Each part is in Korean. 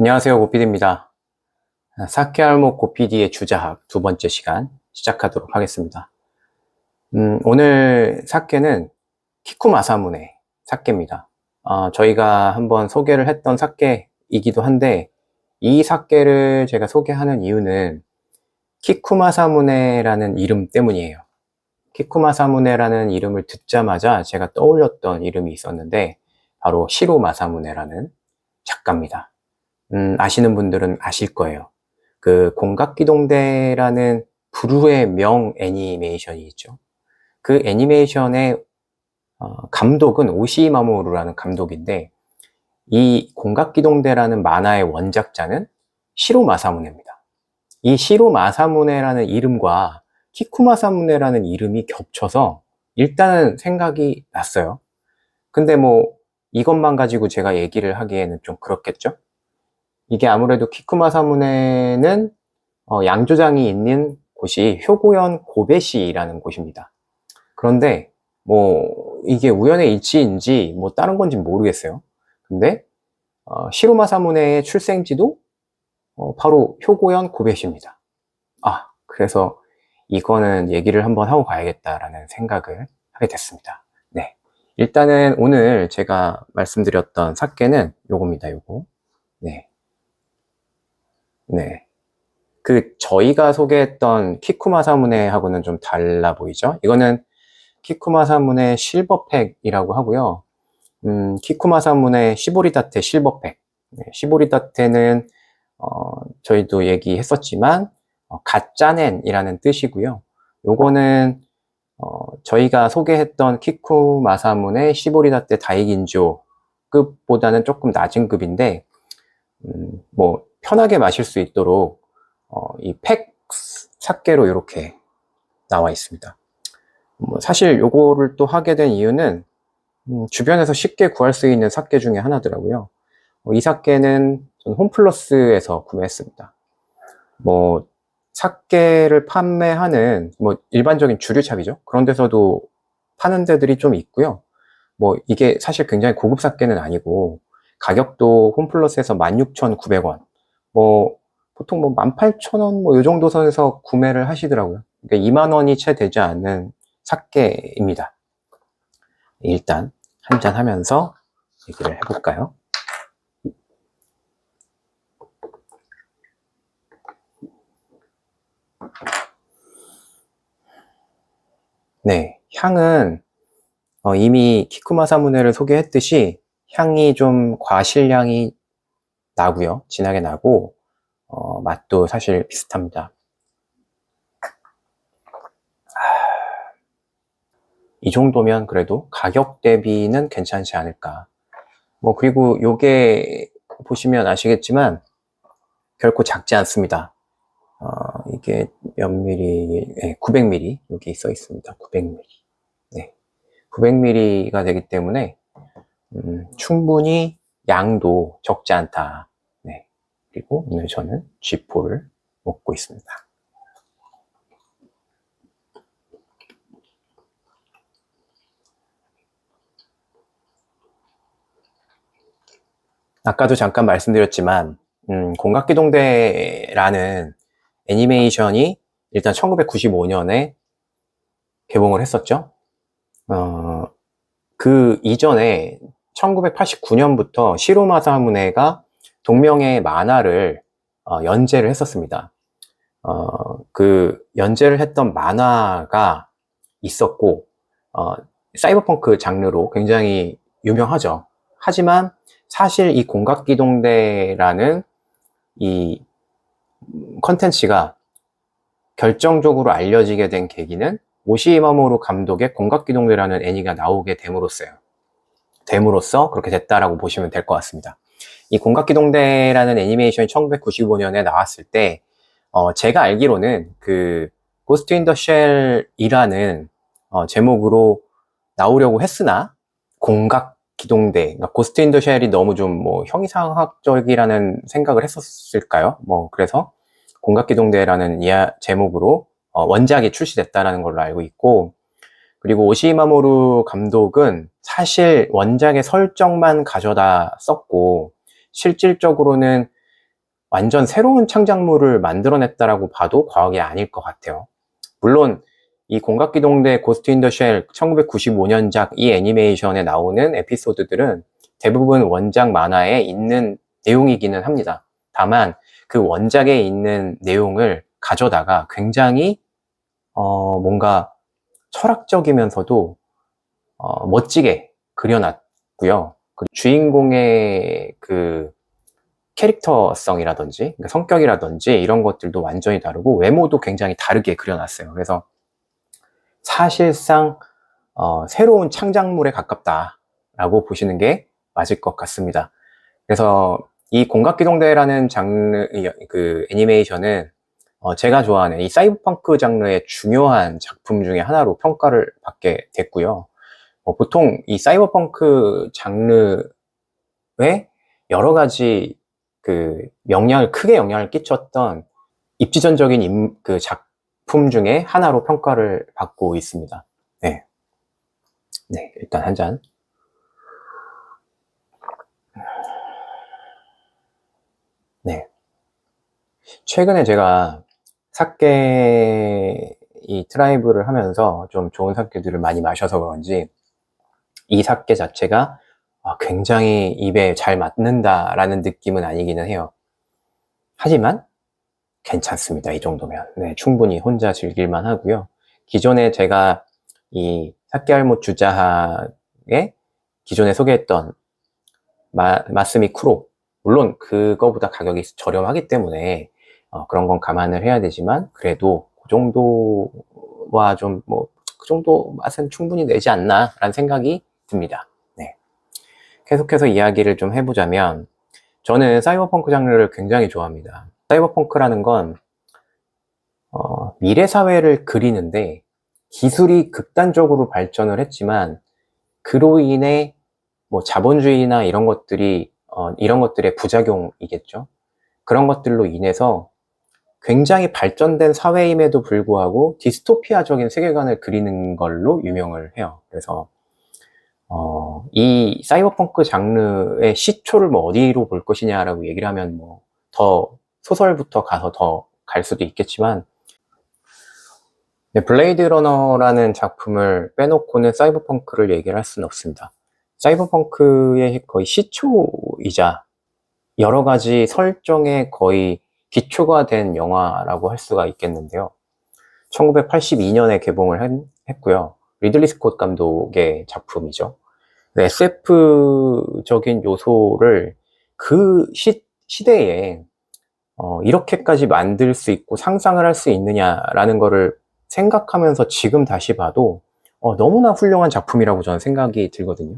안녕하세요, 고피디입니다. 사케알목 고피디의 주자학 두 번째 시간 시작하도록 하겠습니다. 오늘 사케는 키쿠마사무네 사케입니다. 저희가 한번 소개를 했던 사케이기도 한데, 이 사케를 제가 소개하는 이유는 키쿠마사무네라는 이름 때문이에요. 키쿠마사무네라는 이름을 듣자마자 제가 떠올렸던 이름이 있었는데, 바로 시로 마사무네라는 작가입니다. 아시는 분들은 아실 거예요. 그 공각기동대라는 불후의 명 애니메이션이 있죠. 그 애니메이션의 감독은 오시이 마모루라는 감독인데, 이 공각기동대라는 만화의 원작자는 시로 마사무네입니다. 이 시로 마사무네라는 이름과 키쿠마사무네라는 이름이 겹쳐서 일단은 생각이 났어요. 근데 뭐 이것만 가지고 제가 얘기를 하기에는 좀 그렇겠죠? 이게 아무래도 키쿠마사무네는 양조장이 있는 곳이 효고현 고베시라는 곳입니다. 그런데 뭐 이게 우연의 일치인지 뭐 다른 건지 모르겠어요. 근데 시로마사무네의 출생지도 바로 효고현 고베시입니다. 그래서 이거는 얘기를 한번 하고 가야겠다라는 생각을 하게 됐습니다. 네, 일단은 오늘 제가 말씀드렸던 사케는 요겁니다. 요거. 네. 저희가 소개했던 키쿠마사무네하고는 좀 달라 보이죠? 이거는 키쿠마사무네 실버팩이라고 하고요. 키쿠마사무네 시보리다테 실버팩. 시보리다테는, 저희도 얘기했었지만, 가짜넨이라는 뜻이고요. 요거는, 저희가 소개했던 키쿠마사무네 시보리다테 다이긴조 급보다는 조금 낮은 급인데, 뭐, 편하게 마실 수 있도록 이 팩 사케로 이렇게 나와 있습니다. 사실 요거를 또 하게 된 이유는 주변에서 쉽게 구할 수 있는 사케 중에 하나더라고요. 이 사케는 홈플러스에서 구매했습니다. 뭐 사케를 판매하는 뭐 일반적인 주류샵이죠. 그런 데서도 파는 데들이 좀 있고요. 뭐 이게 사실 굉장히 고급 사케는 아니고 가격도 홈플러스에서 16,900원, 뭐 보통 뭐 18,000원 뭐 이 정도 선에서 구매를 하시더라고요. 그러니까 2만 원이 채 되지 않는 사케입니다. 일단 한잔 하면서 얘기를 해볼까요? 네, 향은 이미 키쿠마사무네를 소개했듯이 향이 좀 과실향이 나고요. 진하게 나고 맛도 사실 비슷합니다. 이 정도면 그래도 가격 대비는 괜찮지 않을까. 뭐 그리고 요게 보시면 아시겠지만 결코 작지 않습니다. 이게 몇 미리, 900ml 여기 써 있습니다. 900ml. 네, 900ml가 되기 때문에 충분히 양도 적지 않다. 네, 그리고 오늘 저는 G4를 먹고 있습니다. 아까도 잠깐 말씀드렸지만 공각기동대라는 애니메이션이 일단 1995년에 개봉을 했었죠. 그 이전에 1989년부터 시로 마사무네가 동명의 만화를 연재를 했었습니다. 그 연재를 했던 만화가 있었고 사이버펑크 장르로 굉장히 유명하죠. 하지만 사실 이 공각기동대라는 이 컨텐츠가 결정적으로 알려지게 된 계기는 오시이 마모루 감독의 공각기동대라는 애니가 나오게 됨으로써 그렇게 됐다라고 보시면 될 것 같습니다. 이 공각기동대라는 애니메이션이 1995년에 나왔을 때 제가 알기로는 그 고스트 인 더 쉘이라는 제목으로 나오려고 했으나 공각기동대, 그러니까 고스트 인 더 쉘이 너무 좀 뭐 형이상학적이라는 생각을 했었을까요? 뭐 그래서 공각기동대라는 제목으로 원작이 출시됐다는 걸로 알고 있고, 그리고 오시이 마모루 감독은 사실 원작의 설정만 가져다 썼고 실질적으로는 완전 새로운 창작물을 만들어냈다라고 봐도 과학이 아닐 것 같아요. 물론 이 공각기동대 고스트 인 더 쉘 1995년작 이 애니메이션에 나오는 에피소드들은 대부분 원작 만화에 있는 내용이기는 합니다. 다만 그 원작에 있는 내용을 가져다가 굉장히 뭔가 철학적이면서도 멋지게 그려놨고요. 그 주인공의 그 캐릭터성이라든지 그러니까 성격이라든지 이런 것들도 완전히 다르고 외모도 굉장히 다르게 그려놨어요. 그래서 사실상 새로운 창작물에 가깝다라고 보시는 게 맞을 것 같습니다. 그래서 이 공각기동대라는 장르 그 애니메이션은 제가 좋아하는 이 사이버펑크 장르의 중요한 작품 중에 하나로 평가를 받게 됐고요. 보통 이 사이버펑크 장르에 여러 가지 그 크게 영향을 끼쳤던 입지전적인 그 작품 중에 하나로 평가를 받고 있습니다. 네. 네, 일단 한 잔. 네. 최근에 제가 사케 이 트라이브를 하면서 좀 좋은 사케들을 많이 마셔서 그런지 이 사케 자체가 굉장히 입에 잘 맞는다라는 느낌은 아니기는 해요. 하지만 괜찮습니다. 이 정도면. 네, 충분히 혼자 즐길만 하고요. 기존에 제가 이 사케알못 주자하에 기존에 소개했던 마스미 쿠로, 물론 그거보다 가격이 저렴하기 때문에 그런 건 감안을 해야 되지만 그래도 그 정도와 좀 그 정도 맛은 충분히 내지 않나 라는 생각이 듭니다. 네. 계속해서 이야기를 좀 해보자면 저는 사이버펑크 장르를 굉장히 좋아합니다. 사이버펑크라는 건 미래 사회를 그리는데 기술이 극단적으로 발전을 했지만 그로 인해 자본주의나 이런 것들이 이런 것들의 부작용이겠죠. 그런 것들로 인해서 굉장히 발전된 사회임에도 불구하고 디스토피아적인 세계관을 그리는 걸로 유명을 해요. 그래서 이 사이버펑크 장르의 시초를 어디로 볼 것이냐라고 얘기를 하면 더 소설부터 가서 더 갈 수도 있겠지만 네, 블레이드 러너라는 작품을 빼놓고는 사이버펑크를 얘기를 할 수는 없습니다. 사이버펑크의 거의 시초이자 여러 가지 설정에 거의 기초가 된 영화라고 할 수가 있겠는데요. 1982년에 개봉을 했고요. 리들리 스콧 감독의 작품이죠. SF적인 요소를 그 시대에 이렇게까지 만들 수 있고 상상을 할 수 있느냐라는 거를 생각하면서 지금 다시 봐도 너무나 훌륭한 작품이라고 저는 생각이 들거든요.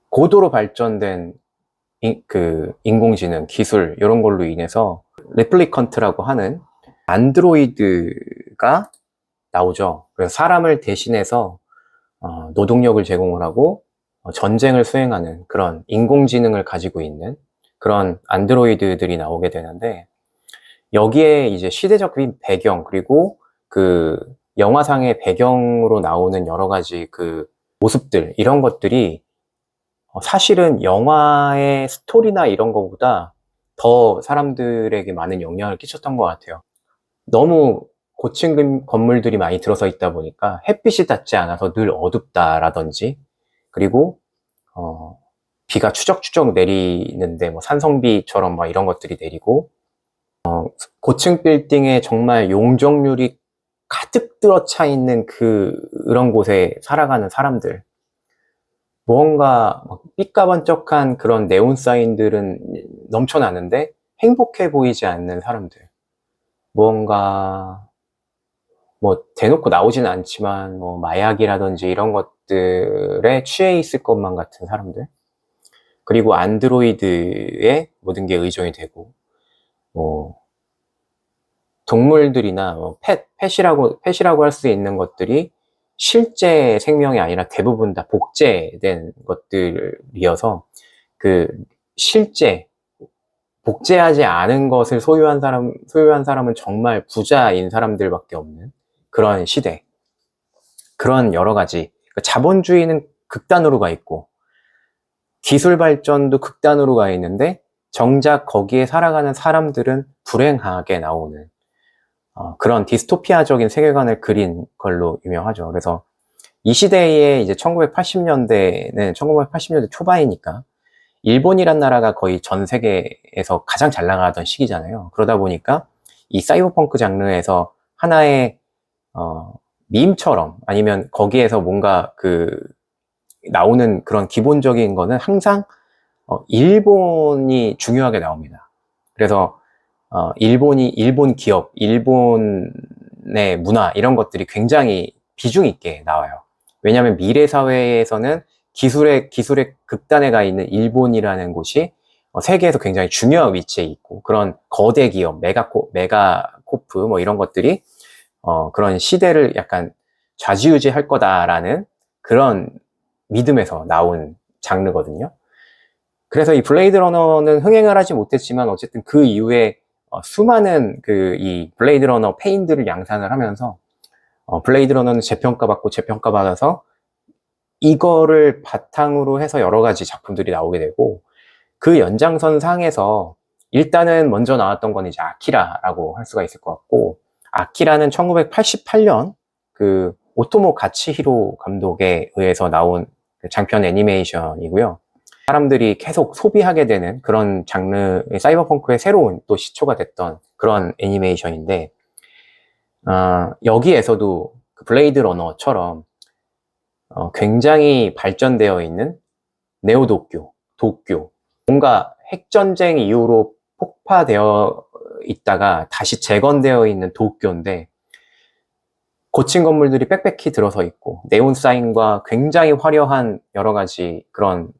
고도로 발전된 그 인공지능 기술 이런 걸로 인해서 레플리컨트라고 하는 안드로이드가 나오죠. 그래서 사람을 대신해서 노동력을 제공을 하고 전쟁을 수행하는 그런 인공지능을 가지고 있는 그런 안드로이드들이 나오게 되는데 여기에 이제 시대적인 배경 그리고 그 영화상의 배경으로 나오는 여러 가지 그 모습들 이런 것들이 사실은 영화의 스토리나 이런 거보다 더 사람들에게 많은 영향을 끼쳤던 것 같아요. 너무 고층 건물들이 많이 들어서 있다 보니까 햇빛이 닿지 않아서 늘 어둡다라든지 그리고 비가 추적추적 내리는데 산성비처럼 이런 것들이 내리고 고층 빌딩에 정말 용적률이 가득 들어차 있는 그런 곳에 살아가는 사람들 무언가 삐까번쩍한 그런 네온 사인들은 넘쳐나는데 행복해 보이지 않는 사람들 무언가 대놓고 나오진 않지만 마약이라든지 이런 것들에 취해 있을 것만 같은 사람들 그리고 안드로이드에 모든 게 의존이 되고 동물들이나 펫이라고 할 수 있는 것들이 실제 생명이 아니라 대부분 다 복제된 것들이어서 그 실제 복제하지 않은 것을 소유한 사람은 정말 부자인 사람들밖에 없는 그런 시대. 그런 여러 가지. 자본주의는 극단으로 가 있고 기술 발전도 극단으로 가 있는데 정작 거기에 살아가는 사람들은 불행하게 나오는 그런 디스토피아적인 세계관을 그린 걸로 유명하죠. 그래서 이 시대에 이제 1980년대는 1980년대 초반이니까 일본이란 나라가 거의 전 세계에서 가장 잘 나가던 시기잖아요. 그러다 보니까 이 사이버펑크 장르에서 하나의 밈처럼 아니면 거기에서 뭔가 나오는 그런 기본적인 거는 항상 일본이 중요하게 나옵니다. 그래서 일본 기업, 일본의 문화 이런 것들이 굉장히 비중 있게 나와요. 왜냐하면 미래 사회에서는 기술의 극단에 가 있는 일본이라는 곳이 세계에서 굉장히 중요한 위치에 있고 그런 거대 기업, 메가코프 뭐 이런 것들이 그런 시대를 약간 좌지우지할 거다라는 그런 믿음에서 나온 장르거든요. 그래서 이 블레이드 러너는 흥행을 하지 못했지만 어쨌든 그 이후에 수많은 이 블레이드 러너 페인들을 양산을 하면서 블레이드 러너는 재평가받아서 이거를 바탕으로 해서 여러 가지 작품들이 나오게 되고 그 연장선 상에서 일단은 먼저 나왔던 건 이제 아키라라고 할 수가 있을 것 같고 아키라는 1988년 오토모 가치히로 감독에 의해서 나온 장편 애니메이션이고요. 사람들이 계속 소비하게 되는 그런 장르의 사이버펑크의 새로운 또 시초가 됐던 그런 애니메이션인데 여기에서도 블레이드 러너처럼 굉장히 발전되어 있는 도쿄 뭔가 핵전쟁 이후로 폭파되어 있다가 다시 재건되어 있는 도쿄인데 고층 건물들이 빽빽히 들어서 있고 네온 사인과 굉장히 화려한 여러 가지 그런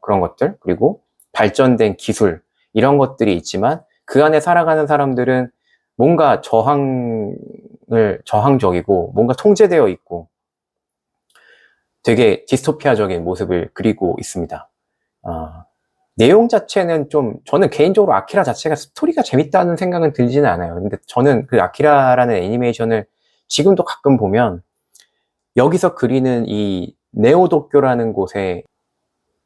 것들 그리고 발전된 기술 이런 것들이 있지만 그 안에 살아가는 사람들은 뭔가 저항적이고 뭔가 통제되어 있고 되게 디스토피아적인 모습을 그리고 있습니다. 내용 자체는 저는 개인적으로 아키라 자체가 스토리가 재밌다는 생각은 들지는 않아요. 근데 저는 그 아키라라는 애니메이션을 지금도 가끔 보면 여기서 그리는 이 네오도쿄라는 곳의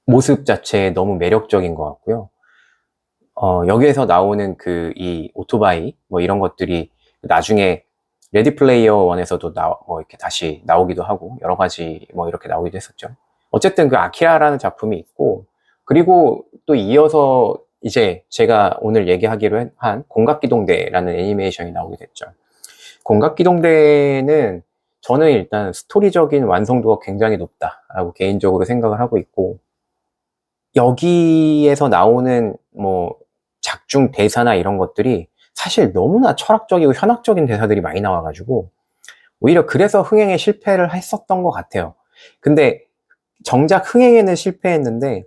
모습 자체에 너무 매력적인 것 같고요. 여기에서 나오는 이 오토바이 뭐 이런 것들이 나중에 레디 플레이어 1에서도 이렇게 다시 나오기도 하고 여러 가지 뭐 이렇게 나오기도 했었죠. 어쨌든 그 아키라라는 작품이 있고 그리고 또 이어서 이제 제가 오늘 얘기하기로 한 공각기동대라는 애니메이션이 나오게 됐죠. 공각기동대는 저는 일단 스토리적인 완성도가 굉장히 높다라고 개인적으로 생각을 하고 있고 여기에서 나오는 뭐 작중 대사나 이런 것들이 사실 너무나 철학적이고 현학적인 대사들이 많이 나와가지고 오히려 그래서 흥행에 실패를 했었던 것 같아요. 근데 정작 흥행에는 실패했는데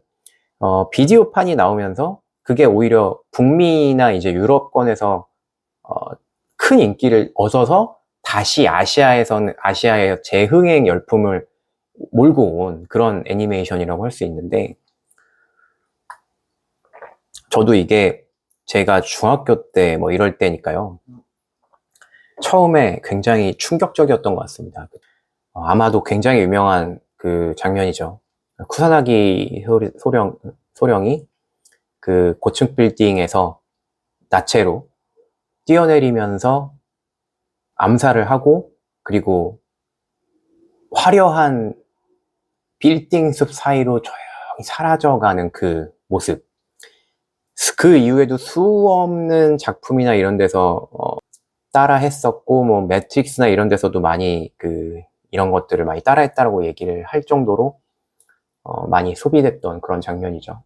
비디오판이 나오면서 그게 오히려 북미나 이제 유럽권에서 큰 인기를 얻어서 다시 아시아의 재흥행 열풍을 몰고 온 그런 애니메이션이라고 할 수 있는데 저도 이게 제가 중학교 때 뭐 이럴 때니까요. 처음에 굉장히 충격적이었던 것 같습니다. 아마도 굉장히 유명한 그 장면이죠. 쿠사나기 소령이 그 고층 빌딩에서 나체로 뛰어내리면서 암살을 하고 그리고 화려한 빌딩 숲 사이로 조용히 사라져가는 그 모습. 그 이후에도 수없는 작품이나 이런 데서 따라 했었고 뭐 매트릭스나 이런 데서도 많이 이런 것들을 많이 따라 했다라고 얘기를 할 정도로 많이 소비됐던 그런 장면이죠.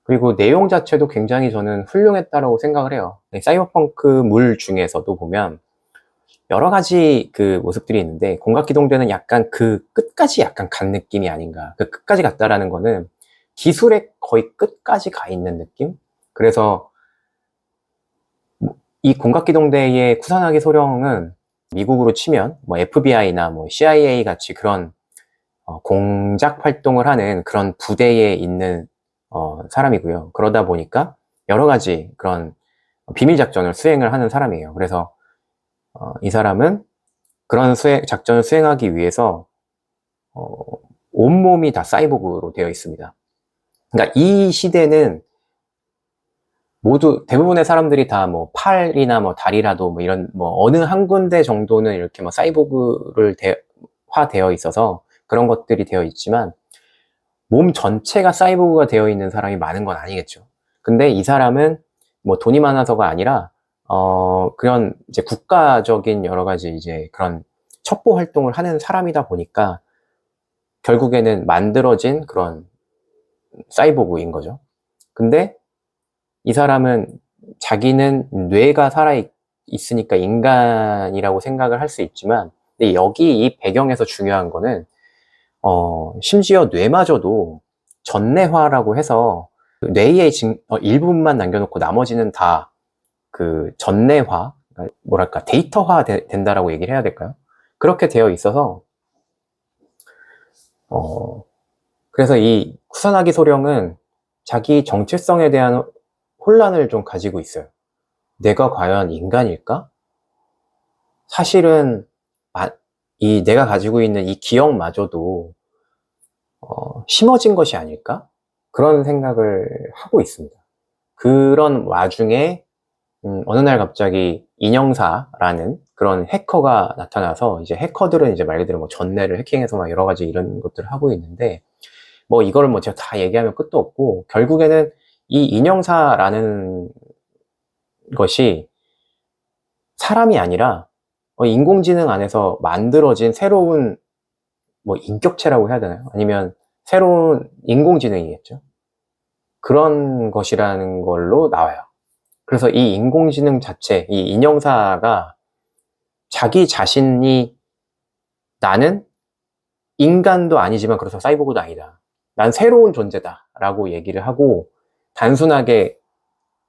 그리고 내용 자체도 굉장히 저는 훌륭했다라고 생각을 해요. 사이버펑크 물 중에서도 보면 여러 가지 그 모습들이 있는데 공각기동대는 약간 그 끝까지 약간 간 느낌이 아닌가. 그 끝까지 갔다라는 거는 기술의 거의 끝까지 가 있는 느낌? 그래서 이 공각기동대의 쿠사나기 소령은 미국으로 치면 뭐 FBI나 뭐 CIA 같이 그런 공작 활동을 하는 그런 부대에 있는 사람이고요. 그러다 보니까 여러 가지 그런 비밀 작전을 수행을 하는 사람이에요. 그래서 이 사람은 그런 작전을 수행하기 위해서 온몸이 다 사이보그로 되어 있습니다. 그러니까 이 시대는 모두 대부분의 사람들이 다 뭐 팔이나 뭐 다리라도 뭐 이런 뭐 어느 한 군데 정도는 이렇게 뭐 사이보그를 화되어 있어서 그런 것들이 되어 있지만 몸 전체가 사이보그가 되어 있는 사람이 많은 건 아니겠죠. 근데 이 사람은 뭐 돈이 많아서가 아니라 그런 이제 국가적인 여러 가지 이제 그런 첩보 활동을 하는 사람이다 보니까 결국에는 만들어진 그런 사이보그인 거죠. 근데 이 사람은 자기는 뇌가 살아 있으니까 인간이라고 생각을 할 수 있지만, 근데 여기 이 배경에서 중요한 거는 심지어 뇌마저도 전뇌화라고 해서 뇌의 일부분만 남겨놓고 나머지는 다 그 전뇌화, 그러니까 뭐랄까 데이터화 된다라고 얘기를 해야 될까요? 그렇게 되어 있어서 그래서 이 쿠사나기 소령은 자기 정체성에 대한 혼란을 좀 가지고 있어요. 내가 과연 인간일까? 사실은 이 내가 가지고 있는 이 기억마저도 심어진 것이 아닐까? 그런 생각을 하고 있습니다. 그런 와중에 어느 날 갑자기 인형사라는 그런 해커가 나타나서, 이제 해커들은 이제 말 그대로 뭐 전뇌를 해킹해서 막 여러 가지 이런 것들을 하고 있는데, 뭐 이거를 뭐 제가 다 얘기하면 끝도 없고, 결국에는 이 인형사라는 것이 사람이 아니라 인공지능 안에서 만들어진 새로운 뭐 인격체라고 해야 되나요? 아니면 새로운 인공지능이겠죠. 그런 것이라는 걸로 나와요. 그래서 이 인공지능 자체, 이 인형사가 자기 자신이 나는 인간도 아니지만 그래서 사이보그도 아니다. 난 새로운 존재다 라고 얘기를 하고, 단순하게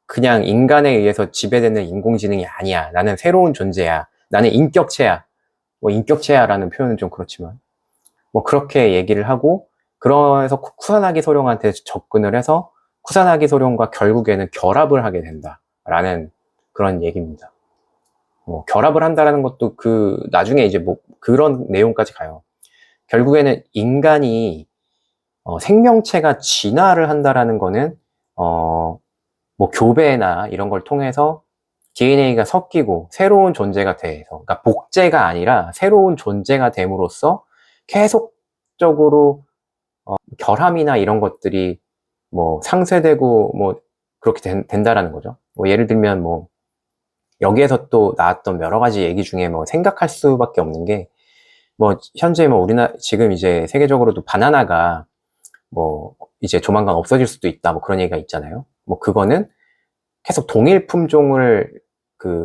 그냥 인간에 의해서 지배되는 인공지능이 아니야. 나는 새로운 존재야. 나는 인격체야. 뭐 인격체야 라는 표현은 좀 그렇지만 뭐 그렇게 얘기를 하고, 그래서 쿠사나기 소령한테 접근을 해서 쿠사나기 소령과 결국에는 결합을 하게 된다라는 그런 얘기입니다. 결합을 한다라는 것도 나중에 이제 뭐 그런 내용까지 가요. 결국에는 인간이 생명체가 진화를 한다라는 거는 뭐 교배나 이런 걸 통해서 DNA가 섞이고 새로운 존재가 돼서, 그러니까 복제가 아니라 새로운 존재가 됨으로써 계속적으로 결함이나 이런 것들이 뭐 상쇄되고 뭐 그렇게 된다라는 거죠. 뭐 예를 들면 뭐 여기에서 또 나왔던 여러 가지 얘기 중에 뭐 생각할 수밖에 없는 게, 뭐 현재 뭐 우리나라 지금 이제 세계적으로도 바나나가 뭐 이제 조만간 없어질 수도 있다 뭐 그런 얘기가 있잖아요. 뭐 그거는 계속 동일 품종을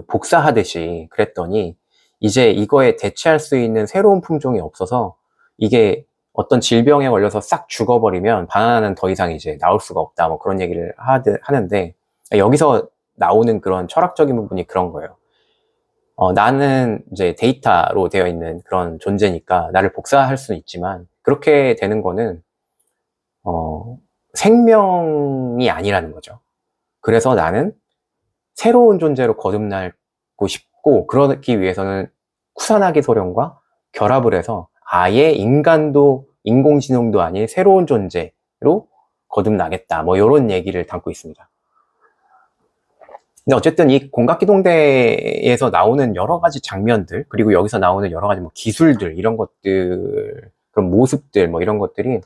복사하듯이 그랬더니 이제 이거에 대체할 수 있는 새로운 품종이 없어서 이게 어떤 질병에 걸려서 싹 죽어버리면 바나나는 더 이상 이제 나올 수가 없다 뭐 그런 얘기를 하는데, 여기서 나오는 그런 철학적인 부분이 그런 거예요. 나는 이제 데이터로 되어 있는 그런 존재니까 나를 복사할 수는 있지만, 그렇게 되는 거는 생명이 아니라는 거죠. 그래서 나는 새로운 존재로 거듭나고 싶고, 그러기 위해서는 쿠사나기 소령과 결합을 해서 아예 인간도 인공지능도 아닌 새로운 존재로 거듭나겠다 뭐 이런 얘기를 담고 있습니다. 근데 어쨌든 이 공각기동대에서 나오는 여러 가지 장면들, 그리고 여기서 나오는 여러 가지 뭐 기술들, 이런 것들, 그런 모습들 뭐 이런 것들이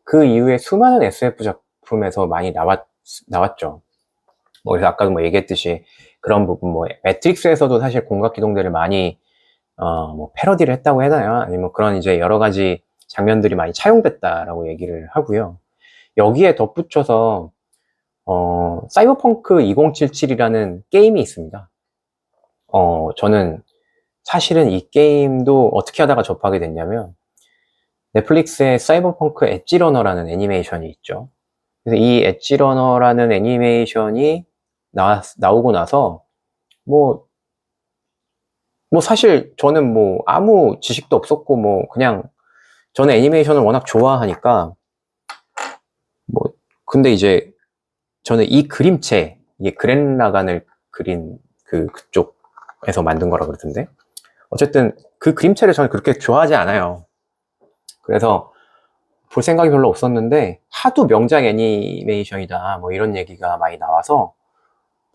그 이후에 수많은 SF 작품에서 많이 나왔죠. 뭐 그래서 아까도 뭐 얘기했듯이 그런 부분, 뭐 매트릭스에서도 사실 공각기동대를 많이 뭐 패러디를 했다고 해야 되나요? 아니면 그런 이제 여러 가지 장면들이 많이 차용됐다라고 얘기를 하고요. 여기에 덧붙여서 사이버펑크 2077이라는 게임이 있습니다. 저는 사실은 이 게임도 어떻게 하다가 접하게 됐냐면, 넷플릭스에 사이버펑크 엣지러너라는 애니메이션이 있죠. 그래서 이 엣지러너라는 애니메이션이 나오고 나서 뭐 사실 저는 뭐 아무 지식도 없었고, 뭐 그냥 저는 애니메이션을 워낙 좋아하니까 뭐, 근데 이제 저는 이 그림체, 이게 그랜라간을 그린 그쪽에서 만든 거라 그러던데, 어쨌든 그 그림체를 저는 그렇게 좋아하지 않아요. 그래서 볼 생각이 별로 없었는데 하도 명작 애니메이션이다 뭐 이런 얘기가 많이 나와서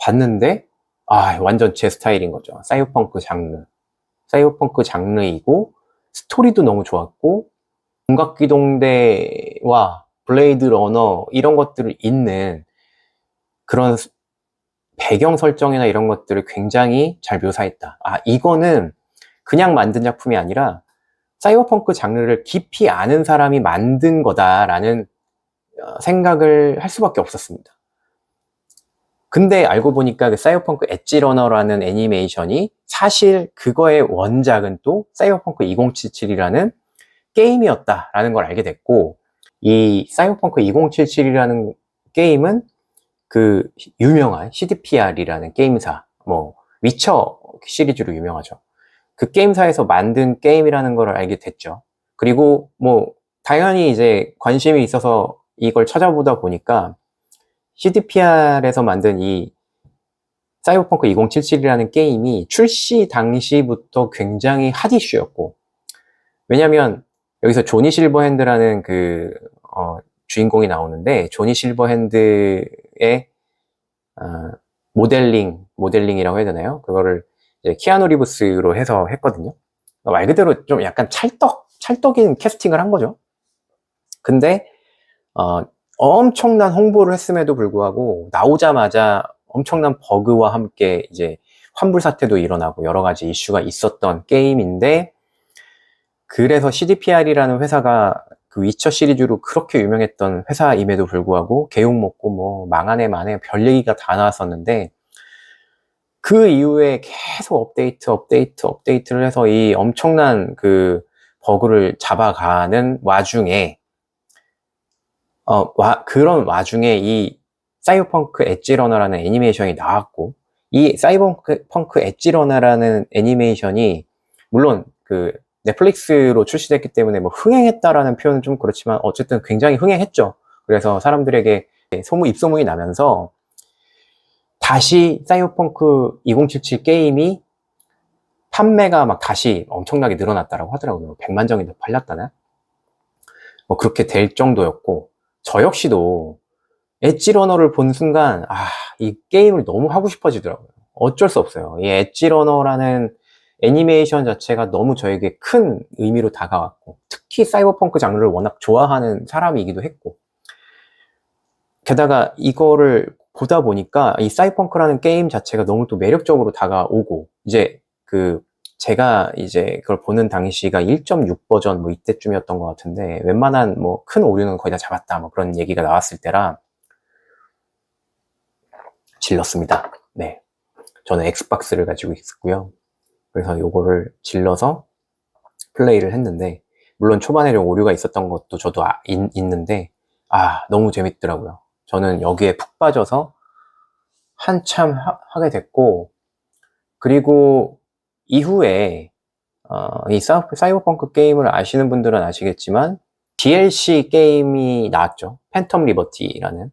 봤는데, 완전 제 스타일인 거죠. 사이버펑크 장르이고, 스토리도 너무 좋았고, 공각기동대와 블레이드 러너 이런 것들을 잇는 그런 배경 설정이나 이런 것들을 굉장히 잘 묘사했다. 이거는 그냥 만든 작품이 아니라 사이버펑크 장르를 깊이 아는 사람이 만든 거다라는 생각을 할 수밖에 없었습니다. 근데 알고 보니까 그 사이버펑크 엣지러너라는 애니메이션이 사실 그거의 원작은 또 사이버펑크 2077이라는 게임이었다라는 걸 알게 됐고, 이 사이버펑크 2077이라는 게임은 그 유명한 CDPR이라는 게임사, 위쳐 시리즈로 유명하죠. 그 게임사에서 만든 게임이라는 걸 알게 됐죠. 그리고 당연히 이제 관심이 있어서 이걸 찾아보다 보니까 CDPR에서 만든 이 사이버펑크 2077이라는 게임이 출시 당시부터 굉장히 핫 이슈였고, 왜냐면 여기서 조니 실버핸드라는 주인공이 나오는데, 조니 실버핸드의 모델링이라고 해야 되나요? 그거를 이제 키아누 리브스로 해서 했거든요. 말 그대로 좀 약간 찰떡인 캐스팅을 한 거죠. 근데 엄청난 홍보를 했음에도 불구하고 나오자마자 엄청난 버그와 함께 이제 환불 사태도 일어나고 여러 가지 이슈가 있었던 게임인데, 그래서 CDPR이라는 회사가 그 위쳐 시리즈로 그렇게 유명했던 회사임에도 불구하고 개욕 먹고 망하네 별 얘기가 다 나왔었는데, 그 이후에 계속 업데이트를 해서 이 엄청난 그 버그를 잡아가는 와중에 그런 와중에 이 사이버펑크 엣지러너라는 애니메이션이 나왔고, 이 사이버펑크 엣지러너라는 애니메이션이 물론 그 넷플릭스로 출시됐기 때문에 흥행했다라는 표현은 좀 그렇지만 어쨌든 굉장히 흥행했죠. 그래서 사람들에게 입소문이 나면서 다시 사이버펑크 2077 게임이 판매가 다시 엄청나게 늘어났다라고 하더라고요. 100만 정이 더 팔렸다나? 그렇게 될 정도였고, 저 역시도 엣지러너를 본 순간 이 게임을 너무 하고 싶어지더라고요. 어쩔 수 없어요. 이 엣지러너라는 애니메이션 자체가 너무 저에게 큰 의미로 다가왔고, 특히 사이버펑크 장르를 워낙 좋아하는 사람이기도 했고, 게다가 이거를 보다 보니까 이 사이버펑크라는 게임 자체가 너무 또 매력적으로 다가오고, 제가 이제 그걸 보는 당시가 1.6 버전 이때쯤이었던 것 같은데, 웬만한 큰 오류는 거의 다 잡았다 그런 얘기가 나왔을 때라 질렀습니다. 네, 저는 엑스박스를 가지고 있었고요. 그래서 요거를 질러서 플레이를 했는데, 물론 초반에 좀 오류가 있었던 것도 저도 있는데 너무 재밌더라고요. 저는 여기에 푹 빠져서 한참 하게 됐고, 그리고 이후에 이 사이버펑크 게임을 아시는 분들은 아시겠지만 DLC 게임이 나왔죠. 팬텀 리버티라는.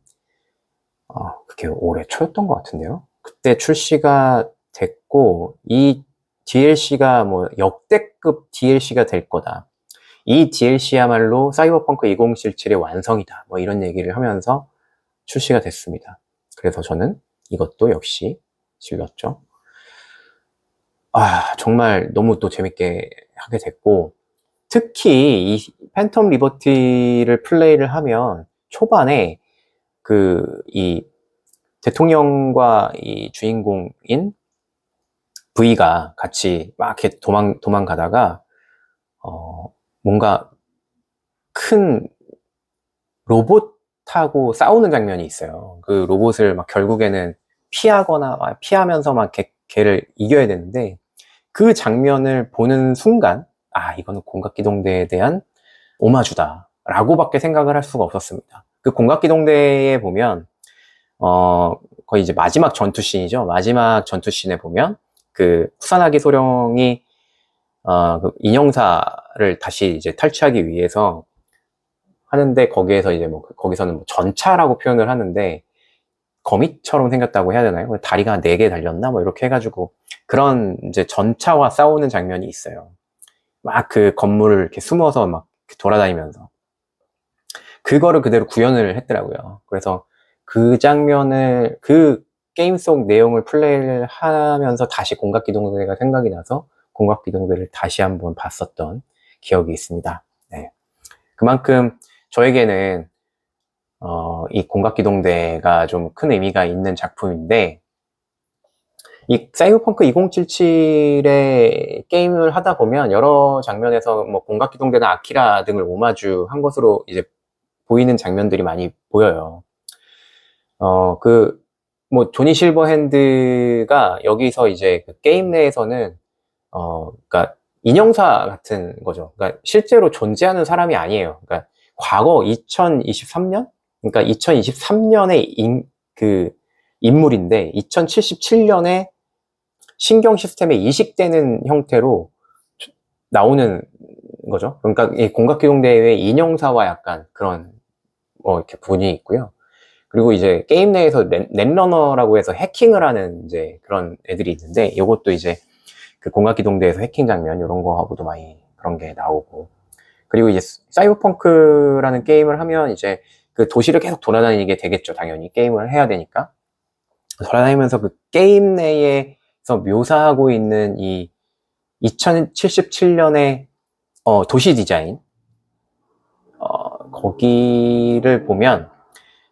그게 올해 초였던 것 같은데요. 그때 출시가 됐고, 이 DLC가 역대급 DLC가 될 거다. 이 DLC야말로 사이버펑크 2077의 완성이다. 이런 얘기를 하면서 출시가 됐습니다. 그래서 저는 이것도 역시 즐겼죠. 정말 너무 또 재밌게 하게 됐고, 특히 이 팬텀 리버티를 플레이를 하면 초반에 이 대통령과 이 주인공인 V가 같이 막 이렇게 도망가다가 뭔가 큰 로봇하고 싸우는 장면이 있어요. 그 로봇을 결국에는 피하면서 걔를 이겨야 되는데, 그 장면을 보는 순간 이거는 공각기동대에 대한 오마주다 라고밖에 생각을 할 수가 없었습니다. 그 공각기동대에 보면 거의 이제 마지막 전투씬이죠. 마지막 전투씬에 보면 그 쿠사나기 소령이 그 인형사를 다시 이제 탈취하기 위해서 하는데, 거기에서 이제 거기서는 전차라고 표현을 하는데, 거미처럼 생겼다고 해야 되나요? 다리가 4개 달렸나? 이렇게 해가지고 그런 이제 전차와 싸우는 장면이 있어요. 막 그 건물을 이렇게 숨어서 돌아다니면서 그거를 그대로 구현을 했더라고요. 그래서 그 장면을, 그 게임 속 내용을 플레이를 하면서 다시 공각기동대가 생각이 나서 공각기동대를 다시 한번 봤었던 기억이 있습니다. 네. 그만큼 저에게는 이 공각기동대가 좀 큰 의미가 있는 작품인데, 이 사이버펑크 2077의 게임을 하다 보면 여러 장면에서 뭐 공각기동대나 아키라 등을 오마주한 것으로 이제 보이는 장면들이 많이 보여요. 뭐 조니 실버핸드가 여기서 이제 그 게임 내에서는 그러니까 인형사 같은 거죠. 그러니까 실제로 존재하는 사람이 아니에요. 그러니까 과거 2023년? 그러니까 2023년의 그 인물인데 2077년에 신경 시스템에 이식되는 형태로 나오는 거죠. 그러니까 이 공각기동대의 인형사와 약간 그런 뭐 이렇게 부분이 있고요. 그리고 이제 게임 내에서 넷러너라고 해서 해킹을 하는 이제 그런 애들이 있는데, 이것도 이제 그 공각기동대에서 해킹 장면 이런 거하고도 많이 그런 게 나오고, 그리고 이제 사이버펑크라는 게임을 하면 이제 그 도시를 계속 돌아다니게 되겠죠. 당연히 게임을 해야 되니까. 돌아다니면서 그 게임 내에서 묘사하고 있는 이 2077년의 도시 디자인, 거기를 보면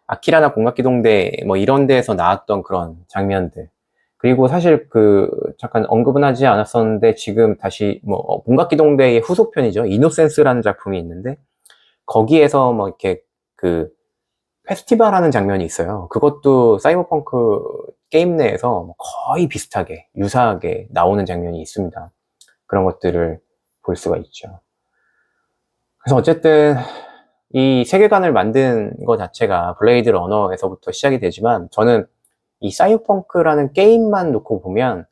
아키라나 공각기동대 뭐 이런 데에서 나왔던 그런 장면들, 그리고 사실 그 잠깐 언급은 하지 않았었는데 지금 다시 뭐 공각기동대의 후속편이죠, 이노센스라는 작품이 있는데, 거기에서 뭐 이렇게 그 페스티벌 하는 장면이 있어요. 그것도 사이버펑크 게임 내에서 뭐 거의 비슷하게 유사하게 나오는 장면이 있습니다. 그런 것들을 볼 수가 있죠. 그래서 어쨌든 이 세계관을 만든 것 자체가 블레이드 러너에서부터 시작이 되지만, 저는 이 사이버펑크라는 게임만 놓고 보면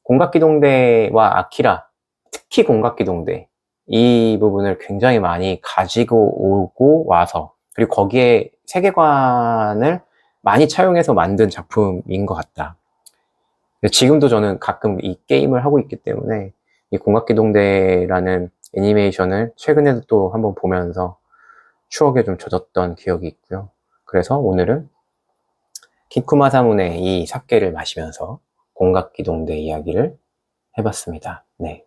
공각기동대와 아키라, 특히 공각기동대 이 부분을 굉장히 많이 가지고 오고 와서, 그리고 거기에 세계관을 많이 차용해서 만든 작품인 것 같다. 지금도 저는 가끔 이 게임을 하고 있기 때문에 이 공각기동대라는 애니메이션을 최근에도 또 한번 보면서 추억에 좀 젖었던 기억이 있고요. 그래서 오늘은 키쿠마 사문의 이 사케를 마시면서 공각기동대 이야기를 해봤습니다. 네.